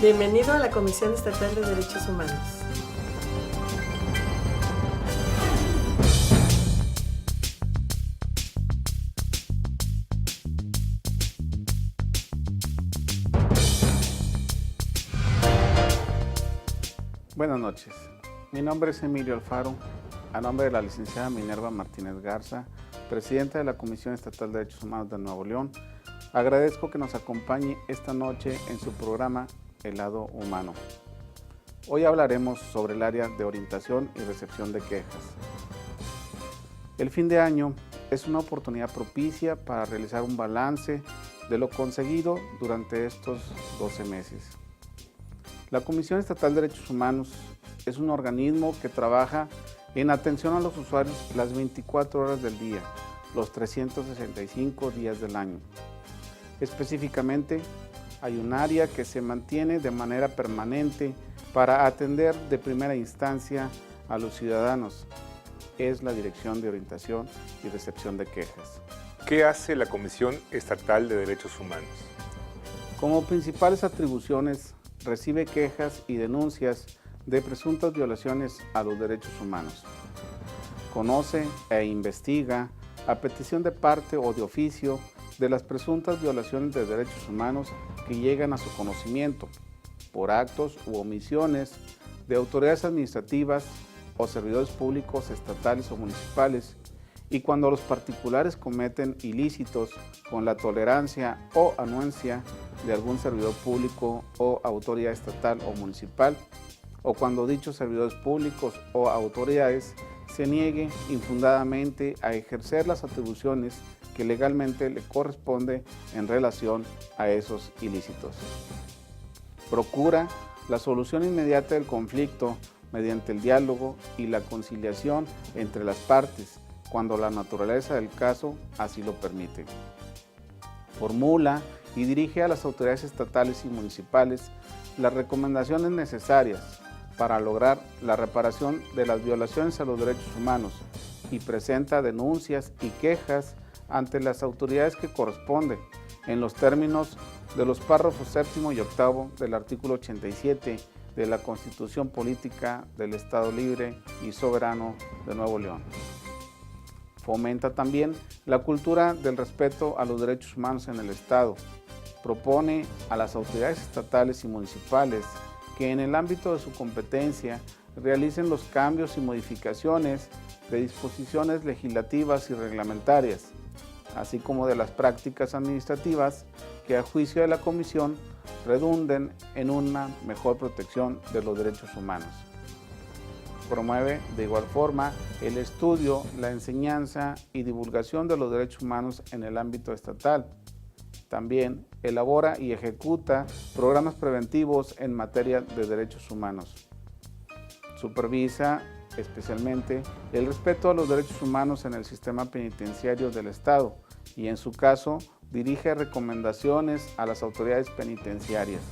Bienvenido a la Comisión Estatal de Derechos Humanos. Buenas noches, mi nombre es Emilio Alfaro, a nombre de la licenciada Minerva Martínez Garza, presidenta de la Comisión Estatal de Derechos Humanos de Nuevo León. Agradezco que nos acompañe esta noche en su programa El Lado Humano. Hoy hablaremos sobre el área de orientación y recepción de quejas. El fin de año es una oportunidad propicia para realizar un balance de lo conseguido durante estos 12 meses. La Comisión Estatal de Derechos Humanos es un organismo que trabaja en atención a los usuarios las 24 horas del día, los 365 días del año. Específicamente, hay un área que se mantiene de manera permanente para atender de primera instancia a los ciudadanos. Es la Dirección de Orientación y Recepción de Quejas. ¿Qué hace la Comisión Estatal de Derechos Humanos? Como principales atribuciones, recibe quejas y denuncias de presuntas violaciones a los derechos humanos. Conoce e investiga, a petición de parte o de oficio, de las presuntas violaciones de derechos humanos que llegan a su conocimiento por actos u omisiones de autoridades administrativas o servidores públicos estatales o municipales, y cuando los particulares cometen ilícitos con la tolerancia o anuencia de algún servidor público o autoridad estatal o municipal, o cuando dichos servidores públicos o autoridades se niegue infundadamente a ejercer las atribuciones que legalmente le corresponde en relación a esos ilícitos. Procura la solución inmediata del conflicto mediante el diálogo y la conciliación entre las partes, cuando la naturaleza del caso así lo permite. Formula y dirige a las autoridades estatales y municipales las recomendaciones necesarias para lograr la reparación de las violaciones a los derechos humanos y presenta denuncias y quejas ante las autoridades que corresponden en los términos de los párrafos 7º y 8º del artículo 87 de la Constitución Política del Estado Libre y Soberano de Nuevo León. Fomenta también la cultura del respeto a los derechos humanos en el Estado. Propone a las autoridades estatales y municipales que en el ámbito de su competencia realicen los cambios y modificaciones de disposiciones legislativas y reglamentarias, así como de las prácticas administrativas que a juicio de la Comisión redunden en una mejor protección de los derechos humanos. Promueve de igual forma el estudio, la enseñanza y divulgación de los derechos humanos en el ámbito estatal. También elabora y ejecuta programas preventivos en materia de derechos humanos. Supervisa especialmente el respeto a los derechos humanos en el sistema penitenciario del Estado y, en su caso, dirige recomendaciones a las autoridades penitenciarias.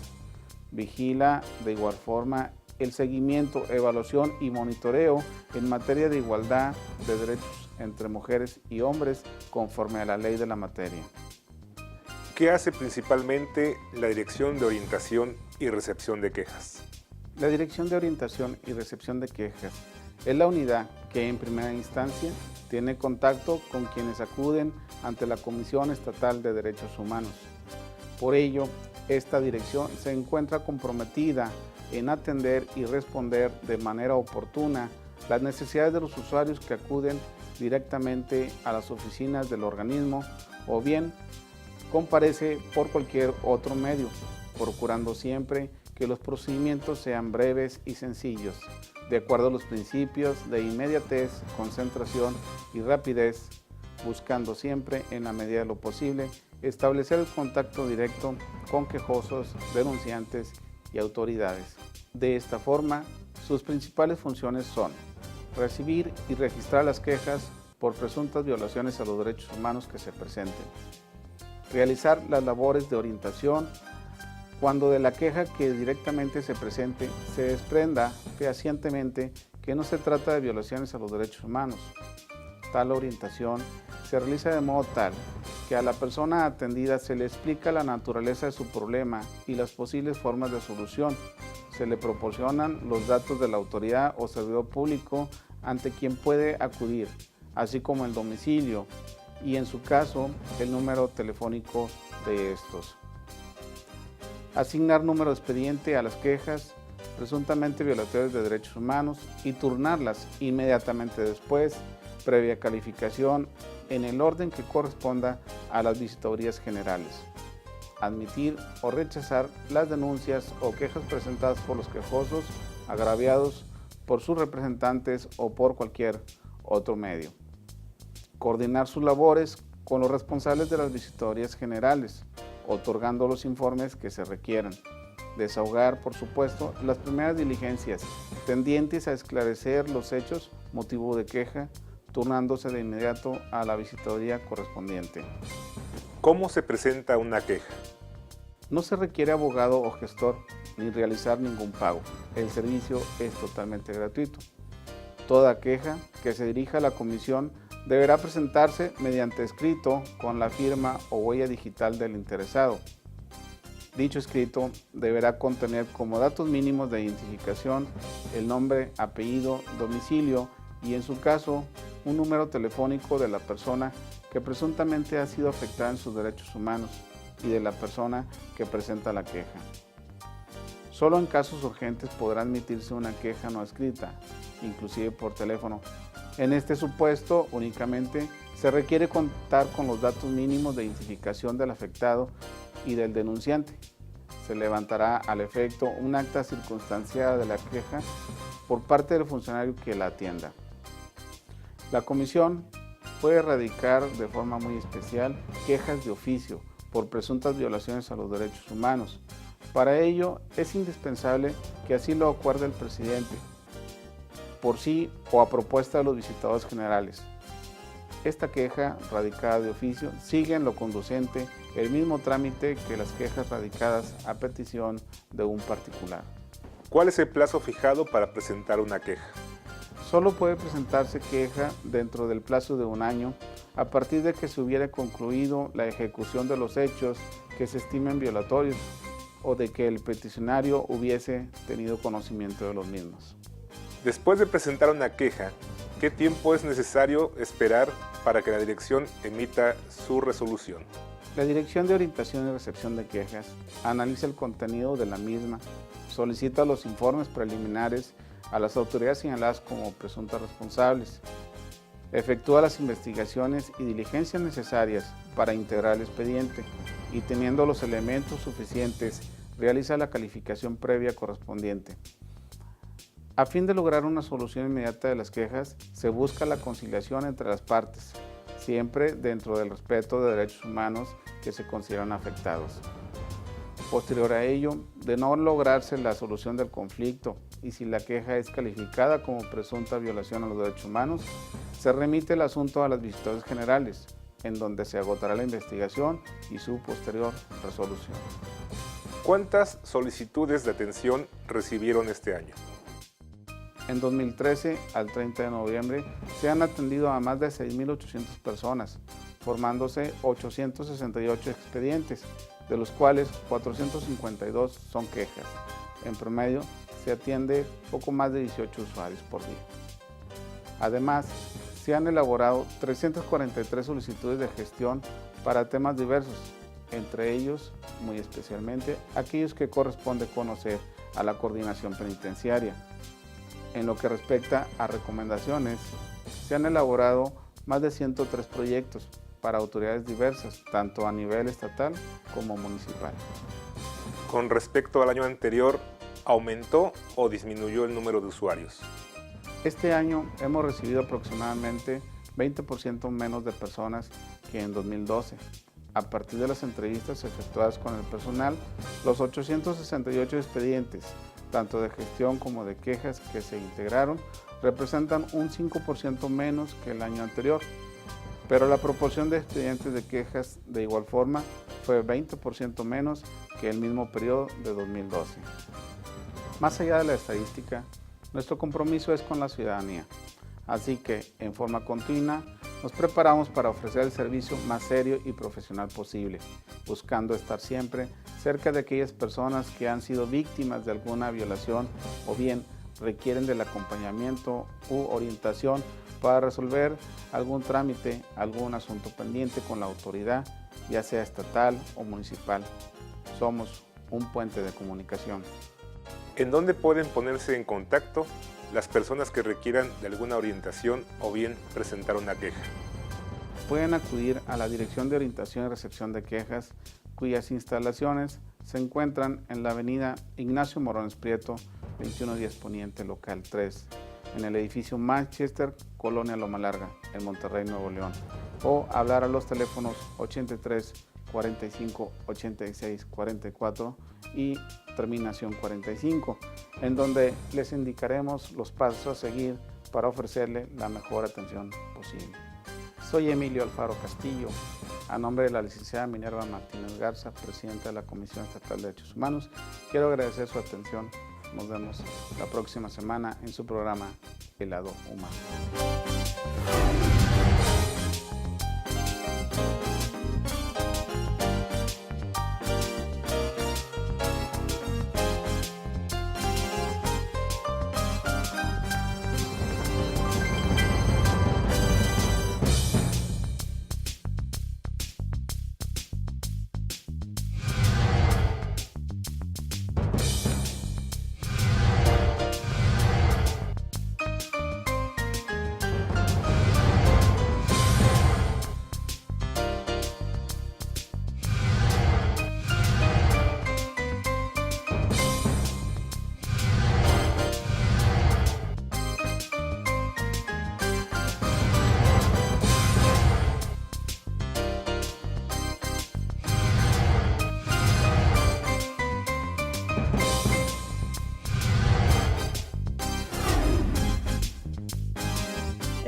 Vigila de igual forma el seguimiento, evaluación y monitoreo en materia de igualdad de derechos entre mujeres y hombres conforme a la ley de la materia. ¿Qué hace principalmente la Dirección de Orientación y Recepción de Quejas? La Dirección de Orientación y Recepción de Quejas es la unidad que en primera instancia tiene contacto con quienes acuden ante la Comisión Estatal de Derechos Humanos. Por ello, esta dirección se encuentra comprometida en atender y responder de manera oportuna las necesidades de los usuarios que acuden directamente a las oficinas del organismo o bien comparece por cualquier otro medio, procurando siempre que los procedimientos sean breves y sencillos, de acuerdo a los principios de inmediatez, concentración y rapidez, buscando siempre, en la medida de lo posible, establecer el contacto directo con quejosos, denunciantes y autoridades. De esta forma, sus principales funciones son recibir y registrar las quejas por presuntas violaciones a los derechos humanos que se presenten, realizar las labores de orientación cuando de la queja que directamente se presente se desprenda fehacientemente que no se trata de violaciones a los derechos humanos. Tal orientación se realiza de modo tal que a la persona atendida se le explica la naturaleza de su problema y las posibles formas de solución. Se le proporcionan los datos de la autoridad o servidor público ante quien puede acudir, así como el domicilio y, en su caso, el número telefónico de estos. Asignar número de expediente a las quejas presuntamente violatorias de derechos humanos y turnarlas inmediatamente después, previa calificación, en el orden que corresponda a las visitadorías generales. Admitir o rechazar las denuncias o quejas presentadas por los quejosos, agraviados por sus representantes o por cualquier otro medio. Coordinar sus labores con los responsables de las visitadorías generales, otorgando los informes que se requieran. Desahogar, por supuesto, las primeras diligencias tendientes a esclarecer los hechos motivo de queja, turnándose de inmediato a la visitaduría correspondiente. ¿Cómo se presenta una queja? No se requiere abogado o gestor ni realizar ningún pago. El servicio es totalmente gratuito. Toda queja que se dirija a la comisión deberá presentarse mediante escrito con la firma o huella digital del interesado. Dicho escrito deberá contener como datos mínimos de identificación el nombre, apellido, domicilio y, en su caso, un número telefónico de la persona que presuntamente ha sido afectada en sus derechos humanos y de la persona que presenta la queja. Solo en casos urgentes podrá admitirse una queja no escrita, inclusive por teléfono. En este supuesto, únicamente se requiere contar con los datos mínimos de identificación del afectado y del denunciante. Se levantará al efecto un acta circunstanciada de la queja por parte del funcionario que la atienda. La comisión puede radicar de forma muy especial quejas de oficio por presuntas violaciones a los derechos humanos. Para ello es indispensable que así lo acuerde el presidente, por sí o a propuesta de los visitadores generales. Esta queja radicada de oficio sigue en lo conducente el mismo trámite que las quejas radicadas a petición de un particular. ¿Cuál es el plazo fijado para presentar una queja? Solo puede presentarse queja dentro del plazo de un año a partir de que se hubiera concluido la ejecución de los hechos que se estimen violatorios o de que el peticionario hubiese tenido conocimiento de los mismos. Después de presentar una queja, ¿qué tiempo es necesario esperar para que la dirección emita su resolución? La Dirección de Orientación y Recepción de Quejas analiza el contenido de la misma, solicita los informes preliminares a las autoridades señaladas como presuntas responsables, efectúa las investigaciones y diligencias necesarias para integrar el expediente y, teniendo los elementos suficientes, realiza la calificación previa correspondiente. A fin de lograr una solución inmediata de las quejas, se busca la conciliación entre las partes, siempre dentro del respeto de derechos humanos que se consideran afectados. Posterior a ello, de no lograrse la solución del conflicto y si la queja es calificada como presunta violación a los derechos humanos, se remite el asunto a las visitadoras generales, en donde se agotará la investigación y su posterior resolución. ¿Cuántas solicitudes de atención recibieron este año? En 2013, al 30 de noviembre, se han atendido a más de 6.800 personas, formándose 868 expedientes, de los cuales 452 son quejas. En promedio, se atiende poco más de 18 usuarios por día. Además, se han elaborado 343 solicitudes de gestión para temas diversos, entre ellos, muy especialmente, aquellos que corresponde conocer a la coordinación penitenciaria. En lo que respecta a recomendaciones, se han elaborado más de 103 proyectos para autoridades diversas, tanto a nivel estatal como municipal. Con respecto al año anterior, ¿aumentó o disminuyó el número de usuarios? Este año hemos recibido aproximadamente 20% menos de personas que en 2012. A partir de las entrevistas efectuadas con el personal, los 868 expedientes, tanto de gestión como de quejas que se integraron, representan un 5% menos que el año anterior, pero la proporción de expedientes de quejas de igual forma fue 20% menos que el mismo periodo de 2012. Más allá de la estadística, nuestro compromiso es con la ciudadanía, así que en forma continua Nos preparamos para ofrecer el servicio más serio y profesional posible, buscando estar siempre cerca de aquellas personas que han sido víctimas de alguna violación o bien requieren del acompañamiento u orientación para resolver algún trámite, algún asunto pendiente con la autoridad, ya sea estatal o municipal. Somos un puente de comunicación. ¿En dónde pueden ponerse en contacto las personas que requieran de alguna orientación o bien presentar una queja? Pueden acudir a la Dirección de Orientación y Recepción de Quejas, cuyas instalaciones se encuentran en la avenida Ignacio Morones Prieto, 2110 Poniente, local 3, en el edificio Manchester, Colonia Loma Larga, en Monterrey, Nuevo León, o hablar a los teléfonos 83 45 86 44 y terminación 45, en donde les indicaremos los pasos a seguir para ofrecerle la mejor atención posible. Soy Emilio Alfaro Castillo, a nombre de la licenciada Minerva Martínez Garza, presidenta de la Comisión Estatal de Derechos Humanos. Quiero agradecer su atención. Nos vemos la próxima semana en su programa El Lado Humano.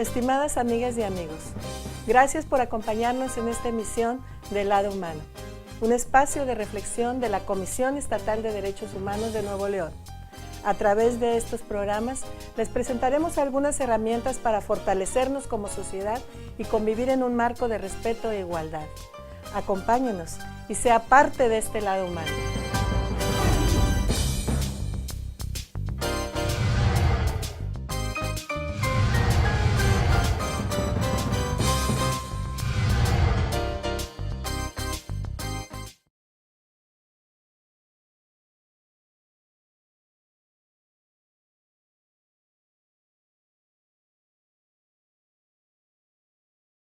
Estimadas amigas y amigos, gracias por acompañarnos en esta emisión del Lado Humano, un espacio de reflexión de la Comisión Estatal de Derechos Humanos de Nuevo León. A través de estos programas les presentaremos algunas herramientas para fortalecernos como sociedad y convivir en un marco de respeto e igualdad. Acompáñenos y sea parte de este Lado Humano.